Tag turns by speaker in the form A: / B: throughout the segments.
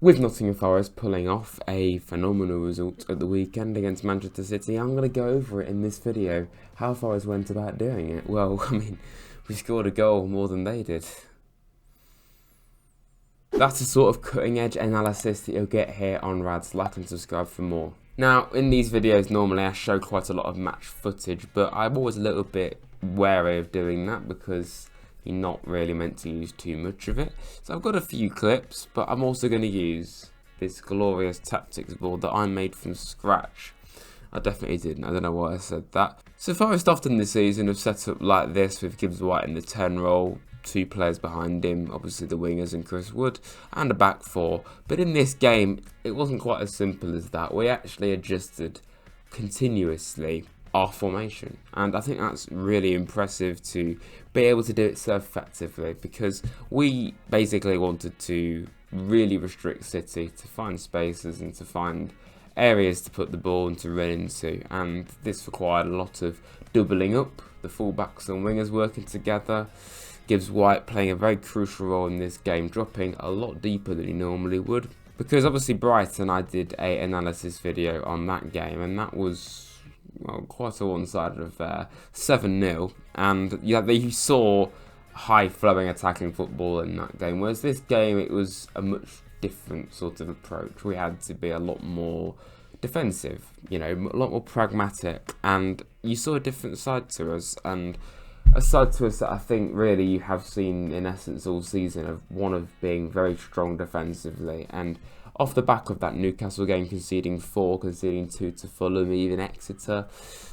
A: With Nottingham Forest pulling off a phenomenal result at the weekend against Manchester City, I'm going to go over it in this video, how Forest went about doing it. Well, I mean, we scored a goal more than they did. That's the sort of cutting edge analysis that you'll get here on Rads. Like and subscribe for more. Now, in these videos normally I show quite a lot of match footage, but I'm always a little bit wary of doing that because you're not really meant to use too much of it. So I've got a few clips, but I'm also going to use this glorious tactics board that I made from scratch. I definitely didn't, I don't know why I said that. So Forest often this season have set up like this with Gibbs White in the 10 role, 2 players behind him, obviously the wingers and Chris Wood, and a back 4. But in this game, it wasn't quite as simple as that. We actually adjusted continuously our formation, and I think that's really impressive to be able to do it so effectively, because we basically wanted to really restrict City to find spaces and to find areas to put the ball and to run into, and this required a lot of doubling up, the fullbacks and wingers working together. Gibbs White playing a very crucial role in this game, dropping a lot deeper than he normally would, because obviously Brighton, I did a analysis video on that game, and that was, well, quite a one-sided affair, 7-0, and yeah, you saw high-flowing attacking football in that game, whereas this game it was a much different sort of approach. We had to be a lot more defensive, you know, a lot more pragmatic, and you saw a different side to us, and a side to us that I think really you have seen in essence all season, of one of being very strong defensively, and off the back of that Newcastle game conceding 4, conceding 2 to Fulham, even Exeter,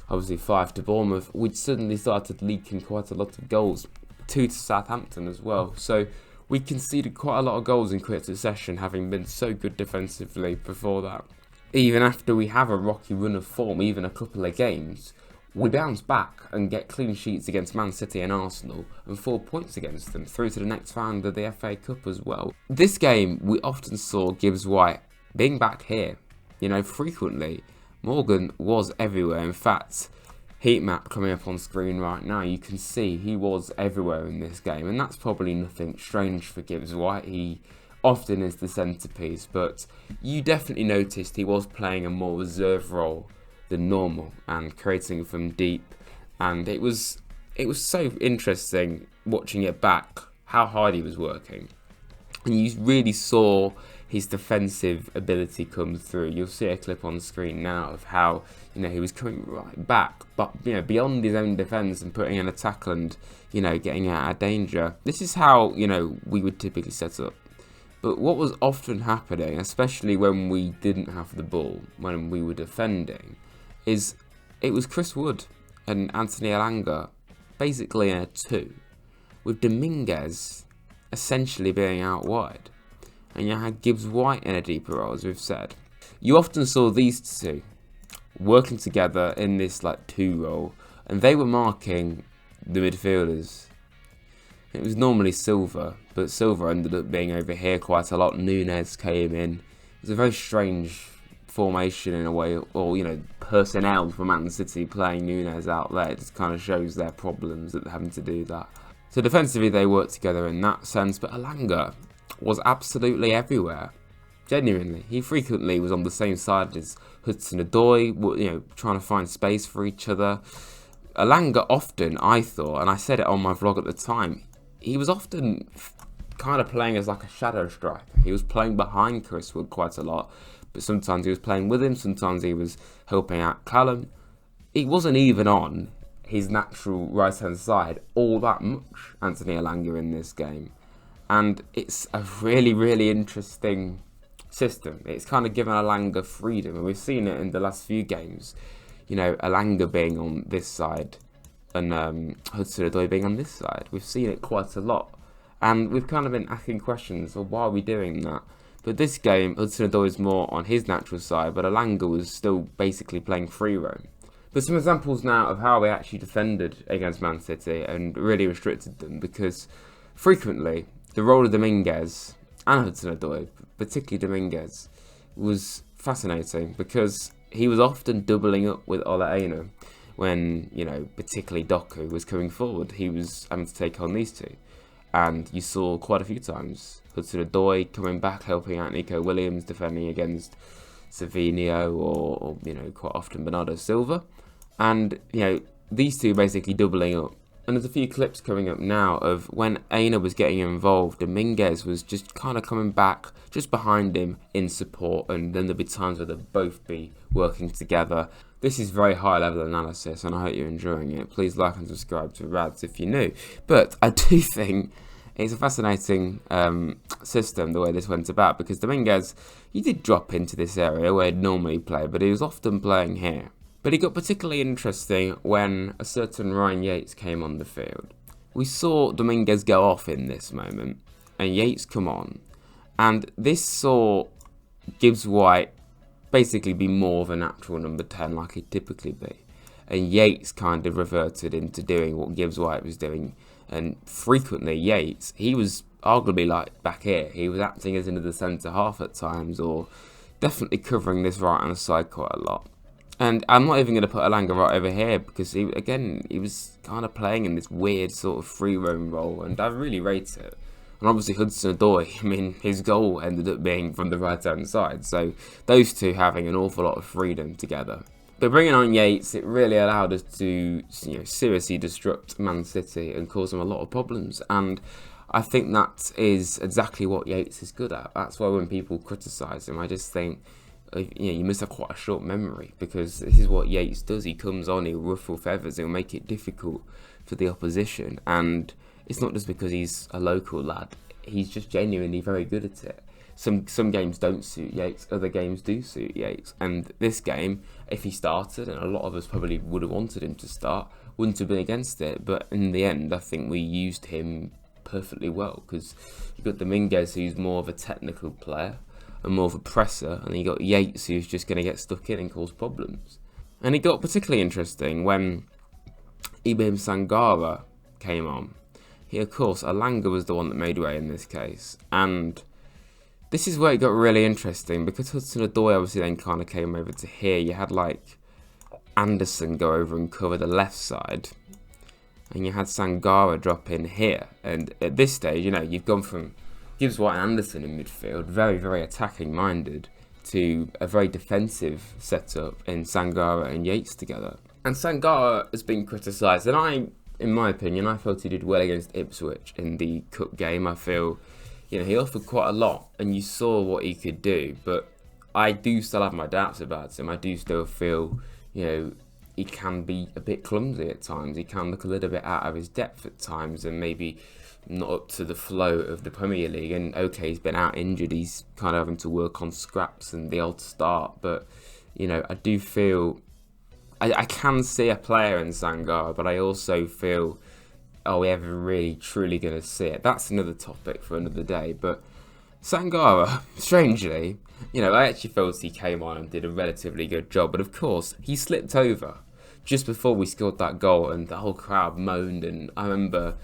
A: obviously 5 to Bournemouth, we'd suddenly started leaking quite a lot of goals, 2 to Southampton as well. So we conceded quite a lot of goals in quick succession, having been so good defensively before that. Even after we have a rocky run of form, even a couple of games, we bounce back and get clean sheets against Man City and Arsenal and 4 points against them through to the next round of the FA Cup as well. This game, we often saw Gibbs White being back here, you know, frequently. Morgan was everywhere. In fact, heat map coming up on screen right now, you can see he was everywhere in this game, and that's probably nothing strange for Gibbs White. He often is the centrepiece, but you definitely noticed he was playing a more reserve role than normal and creating from deep, and it was so interesting watching it back how hard he was working, and you really saw his defensive ability come through. You'll see a clip on screen now of how, you know, he was coming right back, but, you know, beyond his own defence and putting in a tackle and, you know, getting out of danger. This is how, you know, we would typically set up. But what was often happening, especially when we didn't have the ball, when we were defending, is it was Chris Wood and Anthony Elanga basically in a 2, with Dominguez essentially being out wide, and you had Gibbs White in a deeper role, as we've said. You often saw these two working together in this like 2 role, and they were marking the midfielders. It was normally Silva, but Silva ended up being over here quite a lot. Nunes came in. It was a very strange formation in a way, or, you know, personnel for Man City playing Nunes out there. It just kind of shows their problems that they're having to do that. So defensively they worked together in that sense, but Elanga was absolutely everywhere. Genuinely, he frequently was on the same side as Hudson-Odoi, you know, trying to find space for each other. Elanga often, I thought, and I said it on my vlog at the time, he was often kind of playing as like a shadow striker. He was playing behind Chris Wood quite a lot, but sometimes he was playing with him, sometimes he was helping out Callum. He wasn't even on his natural right-hand side all that much, Anthony Elanga, in this game. And it's a really, really interesting system. It's kind of given Elanga freedom, and we've seen it in the last few games. You know, Elanga being on this side and Hudson-Odoi being on this side. We've seen it quite a lot. And we've kind of been asking questions, well, why are we doing that? But this game, Hudson-Odoi is more on his natural side, but Elanga was still basically playing free roam. But some examples now of how we actually defended against Man City and really restricted them, because frequently the role of Dominguez and Hudson-Odoi, particularly Dominguez, was fascinating because he was often doubling up with Ola Aina when, you know, particularly Doku was coming forward. He was having to take on these two. And you saw quite a few times Hudson-Odoi coming back, helping out Nico Williams, defending against Savinio or quite often Bernardo Silva. And, these two basically doubling up. And there's a few clips coming up now of when Aina was getting involved, Dominguez was just kind of coming back just behind him in support, and then there'll be times where they'll both be working together. This is very high level analysis and I hope you're enjoying it. Please like and subscribe to Rads if you're new. But I do think it's a fascinating system the way this went about, because Dominguez, he did drop into this area where he'd normally play, but he was often playing here. But it got particularly interesting when a certain Ryan Yates came on the field. We saw Dominguez go off in this moment, and Yates come on, and this saw Gibbs White basically be more of a natural number 10 like he'd typically be. And Yates kind of reverted into doing what Gibbs White was doing, and frequently Yates, he was arguably like back here, he was acting as into the centre half at times, or definitely covering this right hand side quite a lot. And I'm not even going to put Elanga right over here, because he was kind of playing in this weird sort of free roam role, and I really rate it. And obviously Hudson-Odoi, I mean, his goal ended up being from the right hand side, so those two having an awful lot of freedom together. But bringing on Yates, it really allowed us to seriously disrupt Man City and cause them a lot of problems, and I think that is exactly what Yates is good at. That's why when people criticise him, I just think, you must have quite a short memory, because this is what Yates does. He comes on, he'll ruffle feathers, he'll make it difficult for the opposition, and it's not just because he's a local lad, he's just genuinely very good at it. Some games don't suit Yates, other games do suit Yates, and this game, if he started, and a lot of us probably would have wanted him to start, wouldn't have been against it, but in the end I think we used him perfectly well, because you've got Dominguez, who's more of a technical player and more of a presser, and you got Yates, who's just going to get stuck in and cause problems. And it got particularly interesting when Ibrahim Sangara came on. He, of course, Elanga was the one that made way in this case, and this is where it got really interesting, because Hudson-Odoi obviously then kind of came over to here. You had like Anderson go over and cover the left side, and you had Sangara drop in here, and at this stage, you've gone from Gibbs White and Anderson in midfield, very, very attacking minded, to a very defensive setup in Sangara and Yates together. And Sangara has been criticised, and in my opinion, I felt he did well against Ipswich in the cup game. I feel, he offered quite a lot, and you saw what he could do, but I do still have my doubts about him. I do still feel, he can be a bit clumsy at times. He can look a little bit out of his depth at times, and maybe not up to the flow of the Premier League. And okay, he's been out injured, he's kind of having to work on scraps and the old start, but I do feel I can see a player in Sangara, but I also feel, are we ever really truly going to see it? That's another topic for another day. But Sangara, strangely, I actually felt he came on and did a relatively good job, but of course he slipped over just before we scored that goal, and the whole crowd moaned, and I remember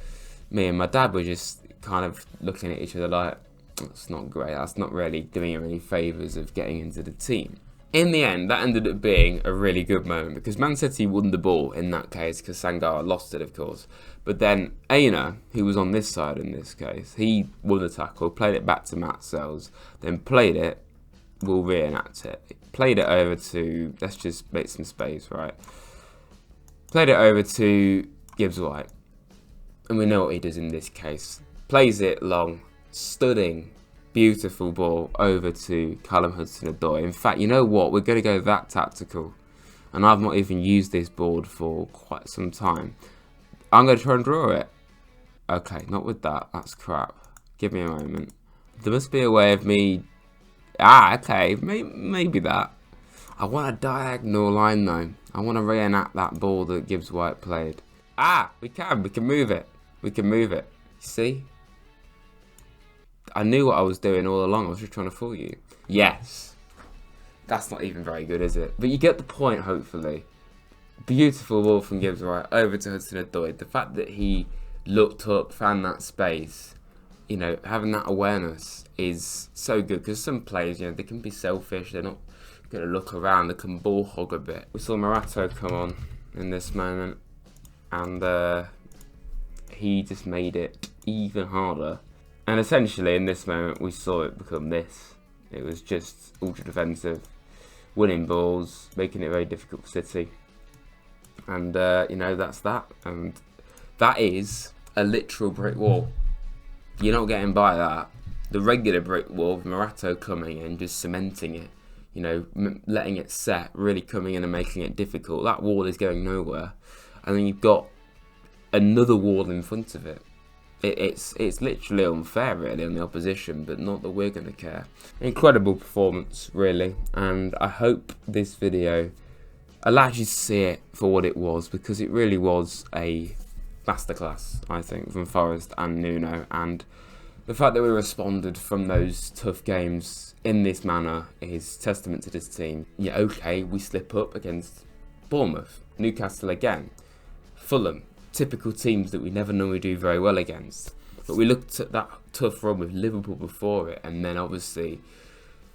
A: me and my dad were just kind of looking at each other like, that's not great, that's not really doing him any favours of getting into the team. In the end, that ended up being a really good moment, because Man City won the ball in that case, because Sangara lost it, of course. But then Aina, who was on this side in this case, he won the tackle, played it back to Matt Sells, then played it, we'll reenact it, played it over to, let's just make some space, right? Played it over to Gibbs White. And we know what he does in this case. Plays it long, stunning, beautiful ball over to Callum Hudson-Odoi. In fact, you know what? We're going to go that tactical. And I've not even used this board for quite some time. I'm going to try and draw it. Okay, not with that. That's crap. Give me a moment. There must be a way of me... okay. Maybe that. I want a diagonal line though. I want to reenact that ball that Gibbs White played. We can move it. We can move it. See? I knew what I was doing all along. I was just trying to fool you. Yes. That's not even very good, is it? But you get the point, hopefully. Beautiful ball from Gibbs White over to Hudson-Odoi. The fact that he looked up, found that space, having that awareness is so good. Because some players, they can be selfish. They're not going to look around. They can ball hog a bit. We saw Morato come on in this moment. And he just made it even harder. And essentially in this moment we saw it become this. It was just ultra defensive, winning balls, making it very difficult for City. And you know, that's that. And that is a literal brick wall. You're not getting by that. The regular brick wall with Morato coming in, just cementing it, you know, letting it set, really coming in and making it difficult. That wall is going nowhere. And then you've got another wall in front of it. It's literally unfair, really, on the opposition, but not that we're going to care. Incredible performance, really. And I hope this video allows you to see it for what it was, because it really was a masterclass, I think, from Forest and Nuno. And the fact that we responded from those tough games in this manner is testament to this team. Yeah, okay, we slip up against Bournemouth, Newcastle again, Fulham, typical teams that we never normally do very well against. But we looked at that tough run with Liverpool before it, and then obviously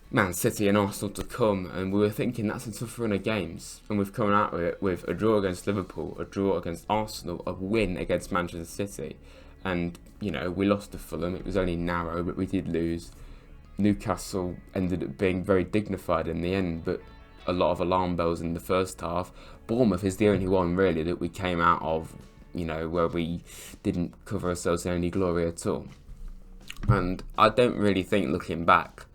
A: Man City and Arsenal to come, and we were thinking that's a tough run of games, and we've come out of it with a draw against Liverpool, a draw against Arsenal, a win against Manchester City. And, you know, we lost to Fulham. It was only narrow, but we did lose. Newcastle ended up being very dignified in the end, but a lot of alarm bells in the first half. Bournemouth is the only one, really, that we came out of, you know, where we didn't cover ourselves in any glory at all. And I don't really think, looking back,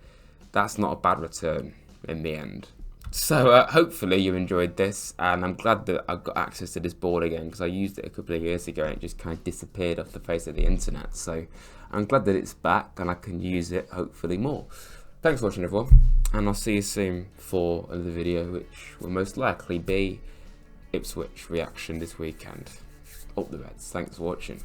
A: that's not a bad return in the end. So hopefully you enjoyed this, and I'm glad that I got access to this board again, because I used it a couple of years ago and it just kind of disappeared off the face of the internet. So I'm glad that it's back and I can use it hopefully more. Thanks for watching, everyone, and I'll see you soon for another video, which will most likely be Ipswich reaction this weekend. Up the Reds. Thanks for watching.